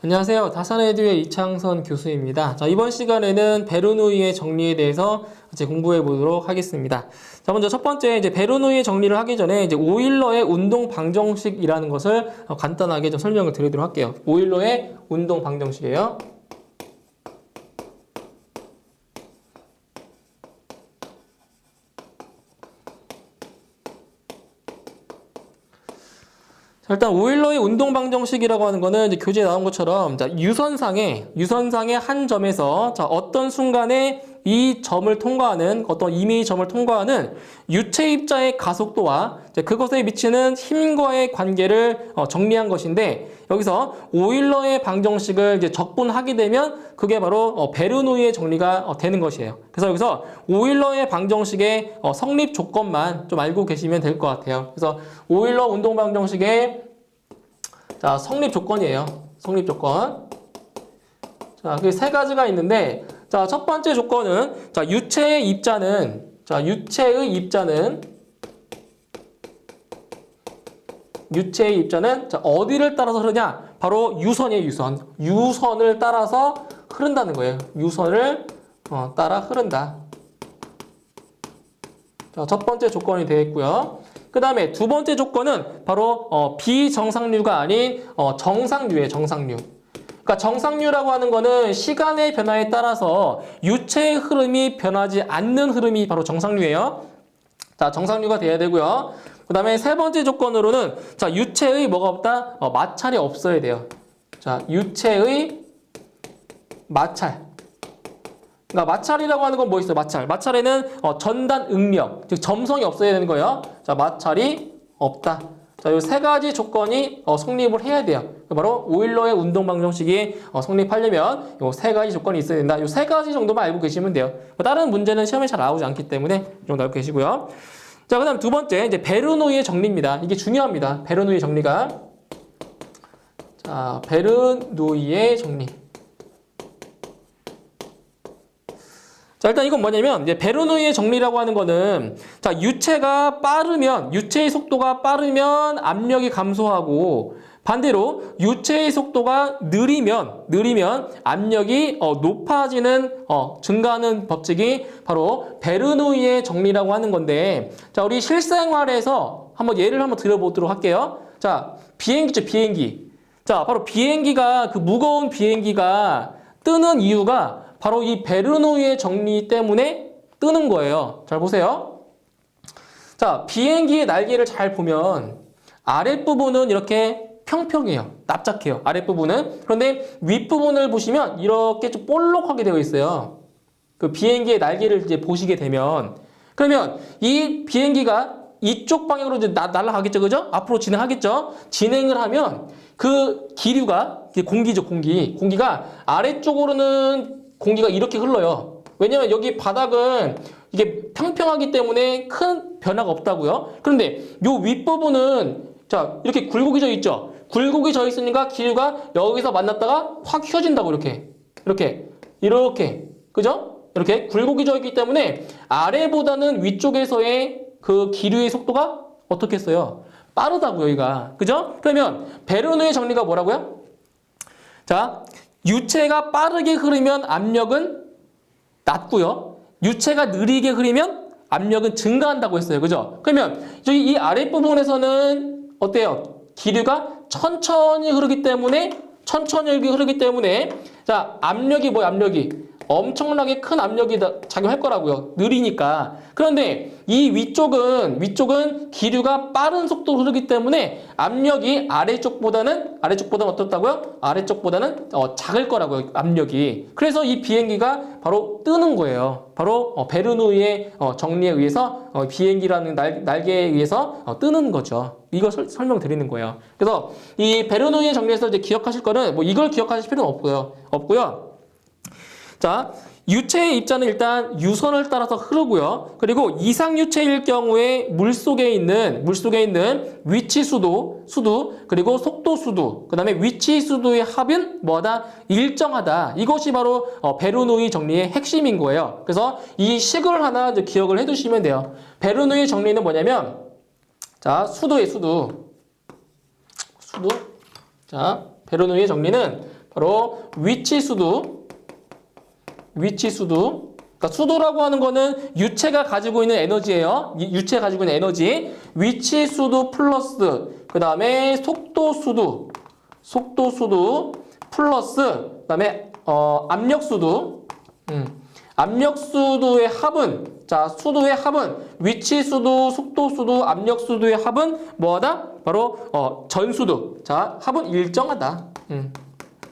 안녕하세요. 다산에듀의 이창선 교수입니다. 자, 이번 시간에는 베르누이의 정리에 대해서 이제 공부해 보도록 하겠습니다. 자, 먼저 첫 번째 이제 베르누이의 정리를 하기 전에 이제 오일러의 운동 방정식이라는 것을 간단하게 좀 설명을 드리도록 할게요. 오일러의 운동 방정식이에요. 자, 일단 오일러의 운동 방정식이라고 하는 거는 이제 교재에 나온 것처럼 자, 유선상의 한 점에서 자, 어떤 순간에 이 점을 통과하는 어떤 임의의 점을 통과하는 유체 입자의 가속도와 이제 그것에 미치는 힘과의 관계를 정리한 것인데 여기서 오일러의 방정식을 이제 적분하게 되면 그게 바로 베르누이의 정리가 되는 것이에요. 그래서 여기서 오일러의 방정식의 성립 조건만 좀 알고 계시면 될 것 같아요. 그래서 오일러 운동 방정식의 자, 성립 조건이에요. 성립 조건. 자, 그 세 가지가 있는데 자, 첫 번째 조건은 자, 유체의 입자는 자, 어디를 따라서 흐르냐? 바로 유선이에요, 유선. 유선을 따라서 흐른다는 거예요. 유선을 따라 흐른다. 자, 첫 번째 조건이 되겠고요. 그 다음에 두 번째 조건은 바로 비정상류가 아닌 정상류예요, 정상류. 그러니까 정상류라고 하는 거는 시간의 변화에 따라서 유체의 흐름이 변하지 않는 흐름이 바로 정상류예요. 자, 정상류가 돼야 되고요. 그 다음에 세 번째 조건으로는 자, 유체의 뭐가 없다? 마찰이 없어야 돼요. 자, 유체의 마찰. 그러니까 마찰이라고 하는 건 뭐 있어요? 마찰. 마찰에는 전단 응력, 즉 점성이 없어야 되는 거예요. 자, 마찰이 없다. 자, 이 세 가지 조건이 성립을 해야 돼요. 바로 오일러의 운동 방정식이 성립하려면 이 세 가지 조건이 있어야 된다. 이 세 가지 정도만 알고 계시면 돼요. 다른 문제는 시험에 잘 나오지 않기 때문에 이 정도 알고 계시고요. 자, 그다음 두 번째 이제 베르누이의 정리입니다. 이게 중요합니다. 베르누이의 정리가. 자, 베르누이의 정리. 자, 일단 이건 뭐냐면 이제 베르누이의 정리라고 하는 거는 자, 유체의 속도가 빠르면 압력이 감소하고 반대로 유체의 속도가 느리면 압력이 높아지는 증가하는 법칙이 바로 베르누이의 정리라고 하는 건데 자, 우리 실생활에서 예를 한번 들어보도록 할게요. 자, 비행기죠, 비행기. 자, 바로 비행기가 그 무거운 비행기가 뜨는 이유가 바로 이 베르누이의 정리 때문에 뜨는 거예요. 잘 보세요. 자, 비행기의 날개를 잘 보면 아랫부분은 이렇게 평평해요. 납작해요. 아랫부분은. 그런데 윗부분을 보시면 이렇게 좀 볼록하게 되어 있어요. 그 비행기의 날개를 이제 보시게 되면 그러면 이 비행기가 이쪽 방향으로 이제 날아가겠죠. 그죠? 앞으로 진행하겠죠. 진행을 하면 그 기류가 공기죠, 공기가 아래쪽으로는 공기가 이렇게 흘러요. 왜냐면 여기 바닥은 이게 평평하기 때문에 큰 변화가 없다고요. 그런데 요 윗부분은 자, 이렇게 굴곡이 있죠. 굴곡이 져 있으니까 기류가 여기서 만났다가 확 휘어진다고 이렇게. 그죠? 이렇게 굴곡이 져 있기 때문에 아래보다는 위쪽에서의 그 기류의 속도가 어떻겠어요? 빠르다고요, 여기가. 그죠? 그러면 베르누이의 정리가 뭐라고요? 자, 유체가 빠르게 흐르면 압력은 낮고요. 유체가 느리게 흐르면 압력은 증가한다고 했어요. 그죠? 그러면 저기 이 아랫부분에서는 어때요? 기류가 천천히 흐르기 때문에 자, 압력이 뭐야? 압력이 엄청나게 큰 압력이 작용할 거라고요. 느리니까. 그런데 이 위쪽은 기류가 빠른 속도로 흐르기 때문에 압력이 아래쪽보다는 어떻다고요? 아래쪽보다는 작을 거라고요. 압력이. 그래서 이 비행기가 바로 뜨는 거예요. 바로 베르누이의 정리에 의해서 비행기라는 날개에 의해서 뜨는 거죠. 이거 설명드리는 거예요. 그래서 이 베르누이의 정리에서 이제 기억하실 거는 뭐 이걸 기억하실 필요는 없고요. 자, 유체의 입자는 일단 유선을 따라서 흐르고요. 그리고 이상유체일 경우에 물속에 있는 위치 수도, 그리고 속도 수도, 그 다음에 위치 수도의 합은 뭐다? 일정하다. 이것이 바로 베르누이 정리의 핵심인 거예요. 그래서 이 식을 하나 이제 기억을 해두시면 돼요. 베르누이 정리는 뭐냐면 자, 수도의 수도. 자, 베르누이의 정리는 바로 위치수도. 그러니까 수도라고 하는 거는 유체가 가지고 있는 에너지예요. 유체가 가지고 있는 에너지. 위치수도 플러스 그 다음에 속도수도 플러스 그 다음에 압력수도. 압력수도의 합은, 자, 수도의 합은 위치수도, 속도수도, 압력수도의 합은 뭐하다? 바로 전수도. 자, 합은 일정하다.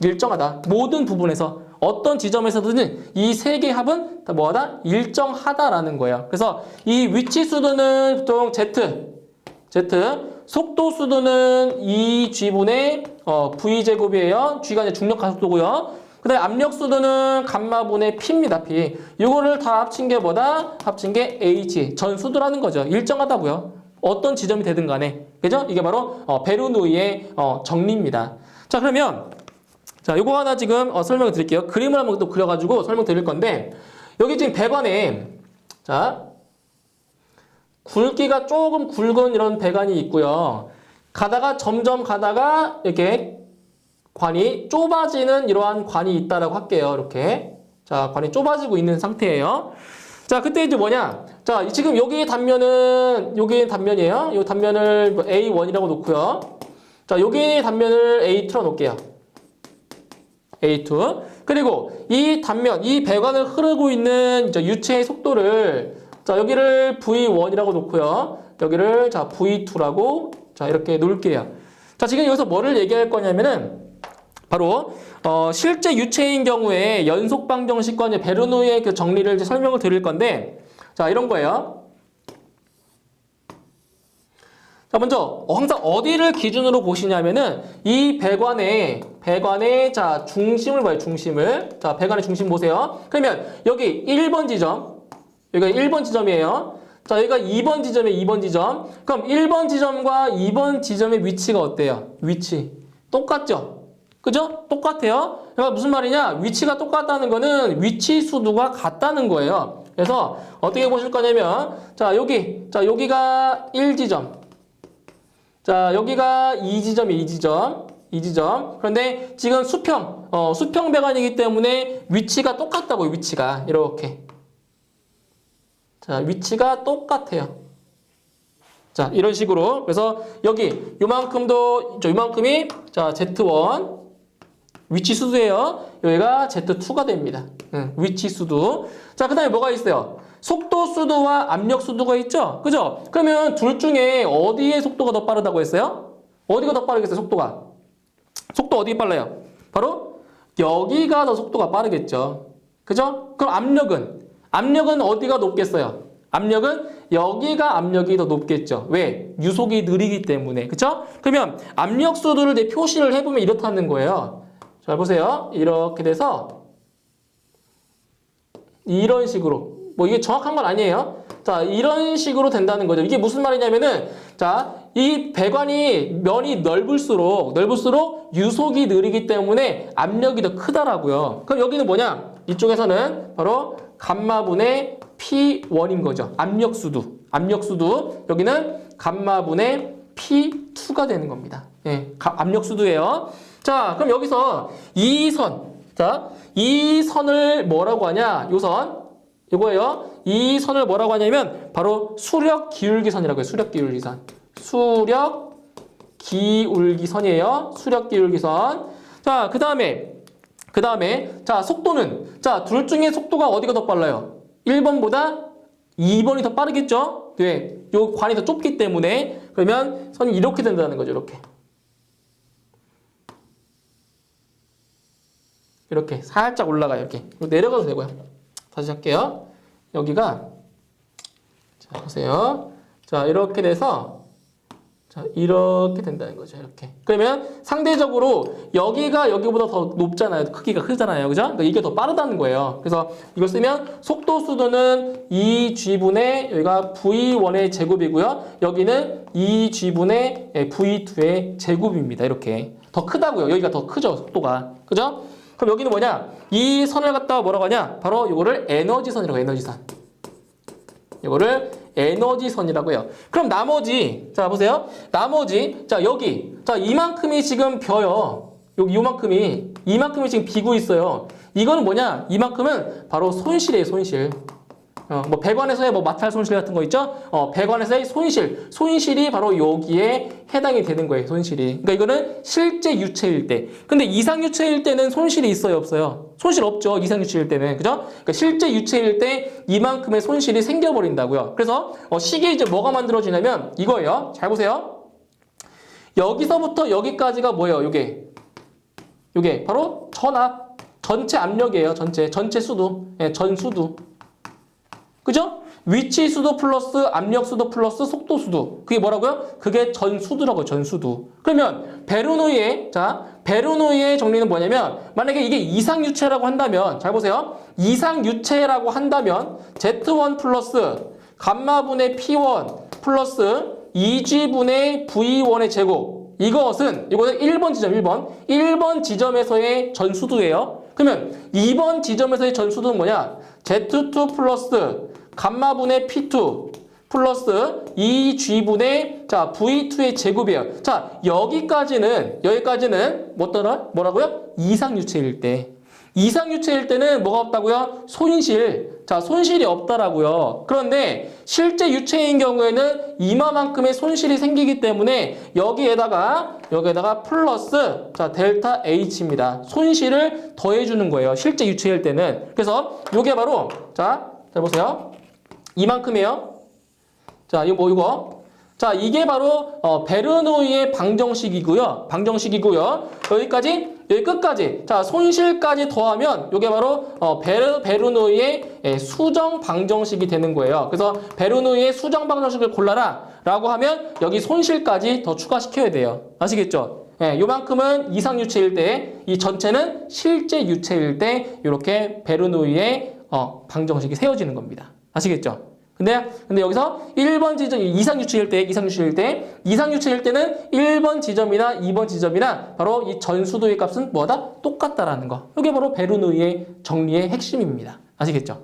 일정하다. 모든 부분에서 어떤 지점에서든 이 세 개의 합은 다 뭐하다? 일정하다라는 거예요. 그래서 이 위치수도는 보통 Z, 속도수도는 2G분의 V제곱이에요. G가 이제 중력가속도고요. 그 다음에 압력수도는 감마분의 P입니다. P. 이거를 다 합친 게 뭐다? 합친 게 H. 전수도라는 거죠. 일정하다고요. 어떤 지점이 되든 간에. 그죠? 이게 바로 베르노이의 정리입니다. 자, 그러면 자, 요거 하나 지금 설명을 드릴게요. 그림을 한번 또 그려가지고 설명 드릴 건데, 여기 지금 배관에, 자, 굵기가 조금 굵은 이런 배관이 있고요. 점점 가다가 이렇게 관이 좁아지는 이러한 관이 있다라고 할게요. 이렇게. 자, 관이 좁아지고 있는 상태예요. 자, 그때 이제 뭐냐? 자, 지금 여기 단면이에요. 이 단면을 A1이라고 놓고요. 자, 여기 단면을 A2로 놓을게요. A2. 그리고 이 단면, 이 배관을 흐르고 있는 이제 유체의 속도를, 자, 여기를 V1이라고 놓고요. 여기를, 자, V2라고, 자, 이렇게 놓을게요. 자, 지금 여기서 뭐를 얘기할 거냐면은, 바로, 실제 유체인 경우에 연속방정식과 베르노이의 그 정리를 이제 설명을 드릴 건데, 자, 이런 거예요. 자, 먼저 항상 어디를 기준으로 보시냐면은 이 배관의 자, 중심을 봐요. 중심을. 자, 배관의 중심 보세요. 그러면 여기 1번 지점. 여기가 1번 지점이에요. 자, 여기가 2번 지점이에요. 2번 지점. 그럼 1번 지점과 2번 지점의 위치가 어때요? 위치. 똑같죠? 그죠? 똑같아요. 그러니까 무슨 말이냐? 위치가 똑같다는 거는 위치 수도가 같다는 거예요. 그래서 어떻게 보실 거냐면 자, 여기가 1지점. 자, 여기가 2지점이에요. 2지점. 그런데 지금 수평 배관이기 때문에 위치가 똑같다고요. 위치가 이렇게. 자, 위치가 똑같아요. 자, 이런 식으로. 그래서 여기 요만큼이 자, Z1 위치 수도예요. 여기가 Z2가 됩니다. 위치 수도. 자, 그다음에 뭐가 있어요? 속도 수도와 압력 수도가 있죠? 그죠? 그러면 둘 중에 어디의 속도가 더 빠르다고 했어요? 어디가 더 빠르겠어요? 속도 어디 빨라요? 바로 여기가 더 속도가 빠르겠죠. 그죠? 그럼 압력은 어디가 높겠어요? 압력은 여기가 압력이 더 높겠죠. 왜? 유속이 느리기 때문에. 그쵸? 그러면 압력 수도를 내 표시를 해보면 이렇다는 거예요. 잘 보세요. 이렇게 돼서 이런 식으로. 뭐 이게 정확한 건 아니에요. 자, 이런 식으로 된다는 거죠. 이게 무슨 말이냐면은 자, 이 배관이 면이 넓을수록 유속이 느리기 때문에 압력이 더 크다라고요. 그럼 여기는 뭐냐? 이쪽에서는 바로 감마분의 P1인 거죠. 압력수도. 여기는 감마분의 P2가 되는 겁니다. 예, 압력수도예요. 자, 그럼 여기서 이 선을 뭐라고 하냐? 이거예요. 이 선을 뭐라고 하냐면 바로 수력 기울기선이라고 해요. 수력 기울기선이에요. 수력 기울기선. 자, 그다음에 자, 속도는 자, 둘 중에 속도가 어디가 더 빨라요? 1번보다 2번이 더 빠르겠죠? 네. 요 관이 더 좁기 때문에 그러면 선이 이렇게 된다는 거죠. 이렇게 살짝 올라가요. 이렇게 내려가도 되고요. 다시 할게요. 여기가 자, 보세요. 자, 이렇게 돼서 자, 이렇게 된다는 거죠. 이렇게. 그러면 상대적으로 여기가 여기보다 더 높잖아요. 크기가 크잖아요. 그죠? 그러니까 이게 더 빠르다는 거예요. 그래서 이걸 쓰면 속도 수도는 2G분의 여기가 V1의 제곱이고요. 여기는 2G분의 V2의 제곱입니다. 이렇게. 더 크다고요. 여기가 더 크죠. 속도가. 그죠? 그럼 여기는 뭐냐? 이 선을 갖다가 뭐라고 하냐? 바로 이거를 에너지선이라고 해요. 이거를 에너지선이라고 해요. 그럼 나머지, 자, 보세요. 자, 여기. 자, 이만큼이 지금 벼요. 이만큼이 지금 비고 있어요. 이거는 뭐냐? 이만큼은 바로 손실이에요, 손실. 뭐 배관에서의 뭐 마찰 손실 같은 거 있죠? 배관에서의 손실이 바로 여기에 해당이 되는 거예요, 손실이. 그러니까 이거는 실제 유체일 때. 근데 이상 유체일 때는 손실이 있어요, 없어요? 손실 없죠, 이상 유체일 때는. 그죠? 그러니까 실제 유체일 때 이만큼의 손실이 생겨버린다고요. 그래서 시기에 이제 뭐가 만들어지냐면 이거예요. 잘 보세요. 여기서부터 여기까지가 뭐예요? 요게 바로 전압, 전체 압력이에요. 전체 수도, 전수도. 그죠? 위치 수도 플러스 압력 수도 플러스 속도 수도. 그게 뭐라고요? 그게 전수도라고요, 전수도. 그러면 베르노이의 정리는 뭐냐면, 만약에 이게 이상유체라고 한다면, 잘 보세요. 이상유체라고 한다면, Z1 플러스 감마분의 P1 플러스 2G분의 V1의 제곱. 이거는 1번 지점, 1번 지점에서의 전수도예요. 그러면 2번 지점에서의 전수도는 뭐냐? Z2 플러스 감마분의 P2 플러스 2G분의 V2의 제곱이에요. 자, 여기까지는 뭐라고요? 이상유체일 때. 이상유체일 때는 뭐가 없다고요? 손실이 없다라고요. 그런데 실제 유체인 경우에는 이마만큼의 손실이 생기기 때문에 여기에다가 플러스 델타 H입니다. 손실을 더해주는 거예요. 실제 유체일 때는. 그래서 이게 바로 잘 보세요. 이만큼이에요. 자, 이거. 자, 이게 바로 베르노이의 방정식이고요. 여기 끝까지. 자, 손실까지 더하면 이게 바로 베르노이의 수정 방정식이 되는 거예요. 그래서 베르노이의 수정 방정식을 골라라라고 하면 여기 손실까지 더 추가시켜야 돼요. 아시겠죠? 요만큼은 이상 유체일 때, 이 전체는 실제 유체일 때 이렇게 베르노이의 방정식이 세워지는 겁니다. 아시겠죠? 근데 여기서 1번 지점, 이상 유체일 때는 1번 지점이나 2번 지점이나 바로 이 전수도의 값은 뭐다? 똑같다라는 거. 이게 바로 베르노이의 정리의 핵심입니다. 아시겠죠?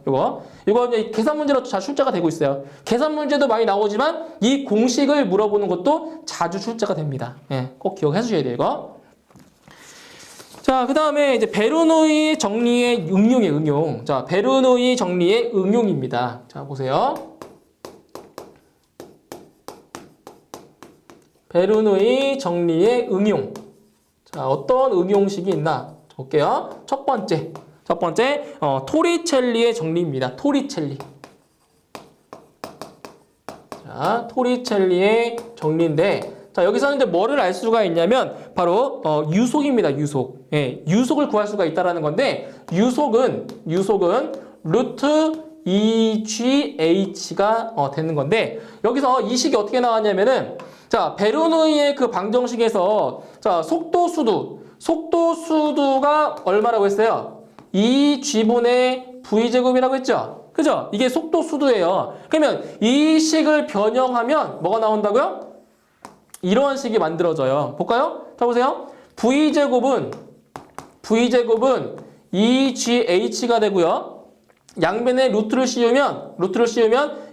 이거 이제 계산 문제로 잘 출제가 되고 있어요. 계산 문제도 많이 나오지만 이 공식을 물어보는 것도 자주 출제가 됩니다. 꼭 기억해 주셔야 돼요, 이거. 자, 그 다음에 이제 베르노이 정리의 응용. 자, 베르노이 정리의 응용입니다. 자, 보세요. 베르노이 정리의 응용. 자, 어떤 응용식이 있나? 볼게요. 첫 번째, 토리첼리의 정리입니다. 자, 토리첼리의 정리인데, 자, 여기서는 이제 뭐를 알 수가 있냐면 바로 유속입니다. 유속을 구할 수가 있다라는 건데 유속은 루트 2GH가 되는 건데 여기서 이 식이 어떻게 나왔냐면은 자, 베르노이의 그 방정식에서 자, 속도수두가 얼마라고 했어요? 2G분의 V제곱이라고 했죠? 그죠? 이게 속도수두예요. 그러면 이 식을 변형하면 뭐가 나온다고요? 이러한 식이 만들어져요. 볼까요? 자, 보세요. V제곱은 2GH가 되고요. 양변에 루트를 씌우면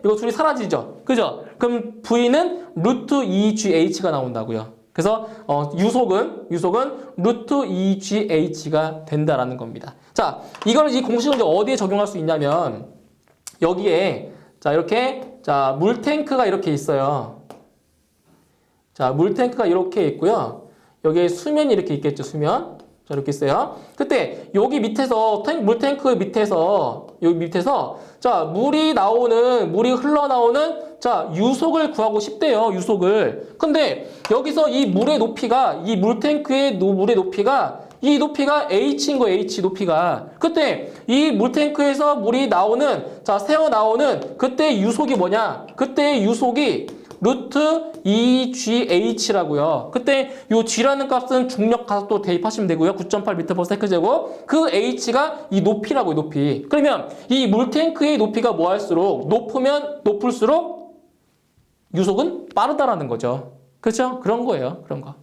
이거 둘이 사라지죠. 그죠? 그럼 V는 루트 2GH가 나온다고요. 그래서 유속은 루트 2GH가 된다라는 겁니다. 자, 이 공식을 이제 어디에 적용할 수 있냐면 여기에 자, 이렇게 물탱크가 이렇게 있어요. 자, 물탱크가 이렇게 있고요. 여기에 수면이 이렇게 있겠죠, 수면. 자, 이렇게 있어요. 그때 여기 밑에서 물탱크 밑에서 여기 밑에서 자, 물이 흘러나오는 자, 유속을 구하고 싶대요. 유속을. 근데 여기서 이 물의 높이가 이 물탱크의 물의 높이가 이 높이가 H인 거예요. H 높이가. 그때 이 물탱크에서 물이 새어 나오는 그때 유속이 뭐냐? 그때 유속이 루트 2GH라고요. 그때 요 G라는 값은 중력 가속도 대입하시면 되고요. 9.8m/s 제곱. 그 H가 이 높이라고요, 높이. 그러면 이 물탱크의 높이가 뭐 할수록 높으면 높을수록 유속은 빠르다라는 거죠. 그렇죠? 그런 거예요. 그런 거.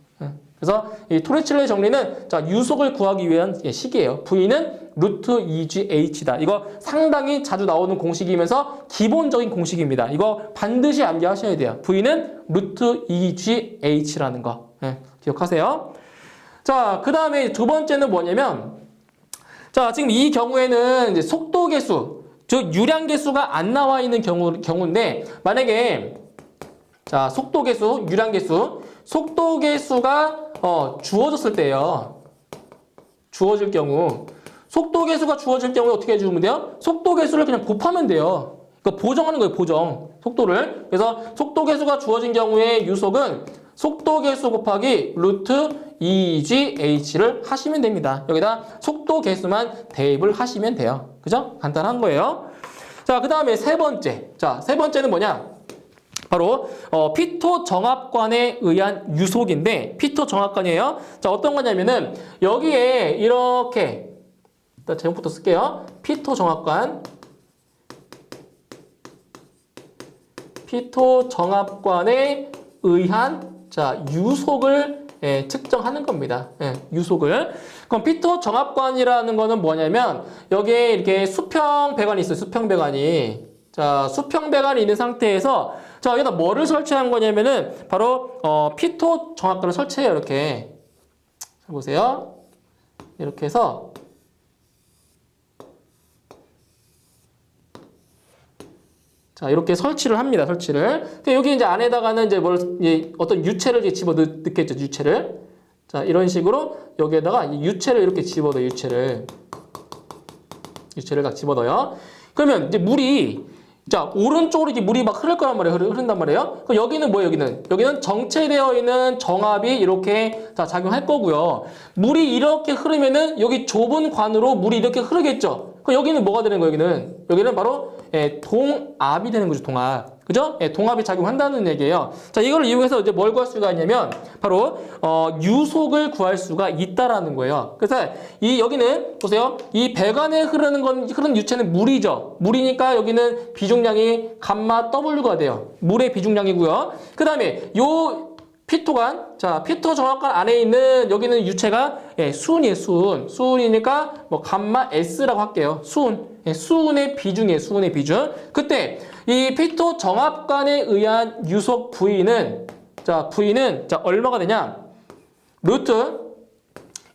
그래서 이 토리첼리 정리는 자, 유속을 구하기 위한 식이에요. V는 루트 2GH다. 이거 상당히 자주 나오는 공식이면서 기본적인 공식입니다. 이거 반드시 암기하셔야 돼요. V는 루트 2GH라는 거. 기억하세요. 자, 그 다음에 두 번째는 뭐냐면, 자, 지금 이 경우에는 이제 속도 계수, 즉 유량 계수가 안 나와 있는 경우인데, 만약에 자, 속도 계수, 유량 계수, 속도 계수가 주어졌을 때요. 주어질 경우, 속도 계수가 주어질 경우에 어떻게 해주면 돼요? 속도 계수를 그냥 곱하면 돼요. 그러니까 보정하는 거예요, 보정. 속도를. 그래서 속도 계수가 주어진 경우에 유속은 속도 계수 곱하기 루트 2GH를 하시면 됩니다. 여기다 속도 계수만 대입을 하시면 돼요. 그죠? 간단한 거예요. 자, 그 다음에 세 번째. 자, 세 번째는 뭐냐? 바로 피토 정합관에 의한 유속인데, 피토 정합관이에요. 자, 어떤 거냐면은 여기에 이렇게 일단 제목부터 쓸게요. 피토 정합관에 의한 자, 유속을 측정하는 겁니다. 유속을. 그럼 피토 정합관이라는 거는 뭐냐면 여기에 이렇게 수평 배관이 있어요. 수평 배관이. 자, 수평 배관이 있는 상태에서 자, 여기다 뭐를 설치한 거냐면은 바로 피토 정합관을 설치해요. 이렇게. 자, 보세요. 이렇게 해서 자, 이렇게 설치를 합니다. 설치를. 여기 이제 안에다가는 이제 어떤 유체를 이제 집어 넣겠죠. 유체를. 자, 이런 식으로 여기에다가 유체를 이렇게 집어 넣어요. 유체를 딱 집어 넣어요. 그러면 이제 물이 자, 오른쪽으로 이제 물이 막 흐를 거란 말이에요. 흐른단 말이에요. 그럼 여기는 뭐예요? 여기는 정체되어 있는 정압이 이렇게 자, 작용할 거고요. 물이 이렇게 흐르면은 여기 좁은 관으로 물이 이렇게 흐르겠죠. 그럼 여기는 뭐가 되는 거예요? 여기는 바로 동압이 되는 거죠. 동압. 그죠? 동압이 작용한다는 얘기예요. 자, 이걸 이용해서 이제 뭘 구할 수가 있냐면 바로 유속을 구할 수가 있다라는 거예요. 그래서 여기는 보세요. 이 배관에 흐르는 유체는 물이죠. 물이니까 여기는 비중량이 감마 W가 돼요. 물의 비중량이고요. 그다음에 요 피토관, 자, 피토 정합관 안에 있는 여기는 유체가 수은이에요, 수은. 수은이니까 뭐 감마 S라고 할게요. 수은. 수은의 비중이에요, 수은의 비중. 그때 이 피토 정합관에 의한 유속 V는 자, 얼마가 되냐? 루트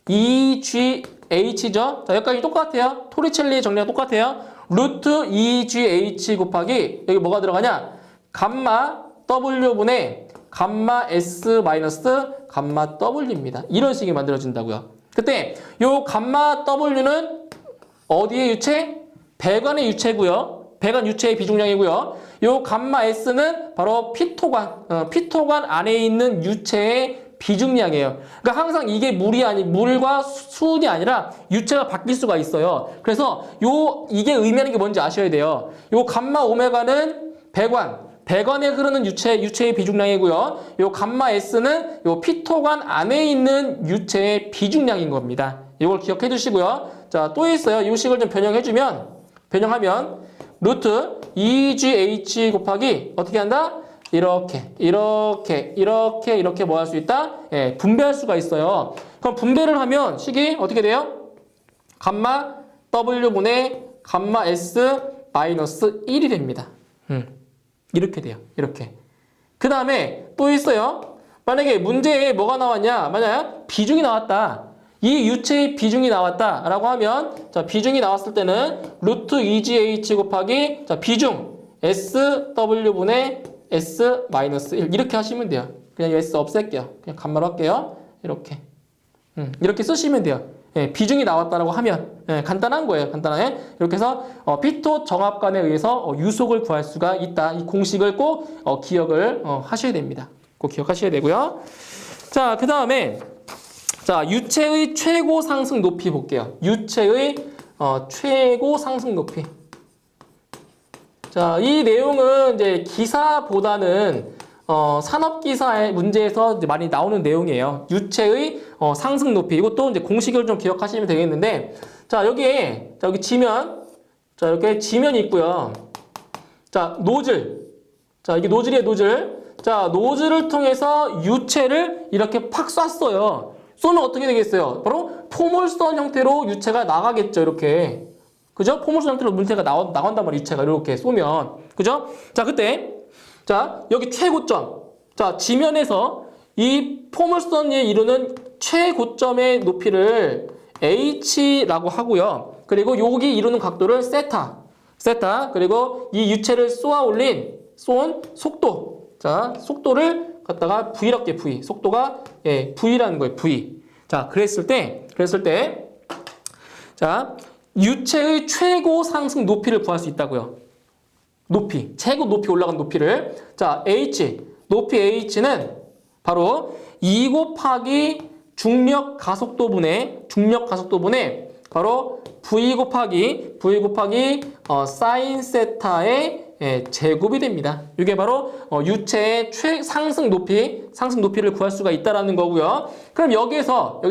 2GH죠. 자, 여기까지 똑같아요. 토리첼리의 정리가 똑같아요. 루트 2GH 곱하기 여기 뭐가 들어가냐? 감마 W분의 감마 S 마이너스 감마 W입니다. 이런 식이 만들어진다고요. 그때 요 감마 W는 어디의 유체? 배관의 유체고요. 배관 유체의 비중량이고요. 요 감마 S는 바로 피토관 안에 있는 유체의 비중량이에요. 그러니까 항상 이게 물과 수은이 아니라 유체가 바뀔 수가 있어요. 그래서 이게 의미하는 게 뭔지 아셔야 돼요. 요 감마 오메가는 배관에 흐르는 유체의 비중량이고요. 요 감마 S는 요 피토관 안에 있는 유체의 비중량인 겁니다. 이걸 기억해 두시고요. 자, 또 있어요. 이 식을 좀 변형하면 루트 2GH 곱하기 어떻게 한다? 이렇게 뭐 할 수 있다? 분배할 수가 있어요. 그럼 분배를 하면 식이 어떻게 돼요? 감마 W분의 감마 S 마이너스 1이 됩니다. 이렇게 돼요. 이렇게. 그 다음에 또 있어요. 만약에 문제에 뭐가 나왔냐? 만약 비중이 나왔다. 이 유체의 비중이 나왔다라고 하면 자, 비중이 나왔을 때는 루트 2GH 곱하기 자, 비중 SW분의 S 마이너스 1 이렇게 하시면 돼요. 그냥 S 없앨게요. 그냥 간말로 할게요. 이렇게 쓰시면 돼요. 비중이 나왔다라고 하면 간단한 거예요. 간단하게 이렇게 해서 피토 정합관에 의해서 유속을 구할 수가 있다. 이 공식을 꼭 기억을 하셔야 됩니다. 꼭 기억하셔야 되고요. 자, 그 다음에 자, 유체의 최고 상승 높이 볼게요. 유체의 최고 상승 높이. 자, 이 내용은 이제 기사보다는 산업기사의 문제에서 이제 많이 나오는 내용이에요. 유체의 상승 높이. 이것도 이제 공식을 좀 기억하시면 되겠는데, 자, 여기 지면, 자, 이렇게 지면이 있고요. 자, 노즐. 자, 이게 노즐이에요, 노즐. 자, 노즐을 통해서 유체를 이렇게 팍 쐈어요. 쏘면 어떻게 되겠어요? 바로 포물선 형태로 유체가 나가겠죠, 이렇게. 그죠? 포물선 형태로 물체가 나간단 말이에요, 유체가 이렇게 쏘면. 그죠? 자, 그때. 자, 여기 최고점. 자, 지면에서 이 포물선이 이루는 최고점의 높이를 h라고 하고요. 그리고 여기 이루는 각도를 세타. 그리고 이 유체를 쏜 속도. 자, 속도를 갖다가 v라고 할게요. v. 속도가 v라는 거예요. v. 자, 그랬을 때 자, 유체의 최고 상승 높이를 구할 수 있다고요. 높이. 최고 높이 올라간 높이를. 자, 높이 h는 바로 2 곱하기 중력 가속도분의 바로 v 곱하기 사인 세타의 제곱이 됩니다. 이게 바로 유체의 상승 높이를 구할 수가 있다라는 거고요. 그럼 여기서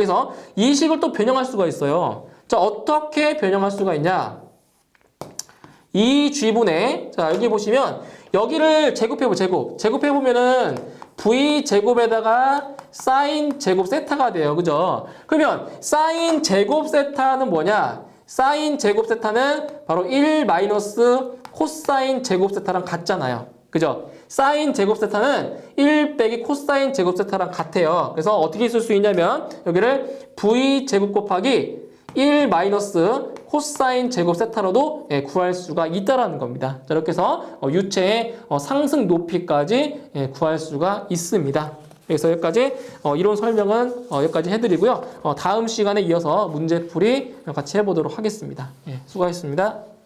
이 식을 또 변형할 수가 있어요. 자, 어떻게 변형할 수가 있냐? 이 G분의, 자, 여기 보시면 여기를 제곱해보면은 V 제곱에다가 사인 제곱 세타가 돼요. 그죠? 그러면 사인 제곱 세타는 뭐냐? 사인 제곱 세타는 바로 1 마이너스 코사인 제곱 세타랑 같잖아요. 그죠? 사인 제곱 세타는 1 빼기 코사인 제곱 세타랑 같아요. 그래서 어떻게 쓸 수 있냐면 여기를 V 제곱 곱하기 1 마이너스 코사인 제곱 세타로도 구할 수가 있다라는 겁니다. 자, 이렇게 해서 유체의 상승 높이까지 구할 수가 있습니다. 그래서 여기까지 이론 설명은 여기까지 해드리고요. 다음 시간에 이어서 문제풀이 같이 해보도록 하겠습니다. 수고하셨습니다.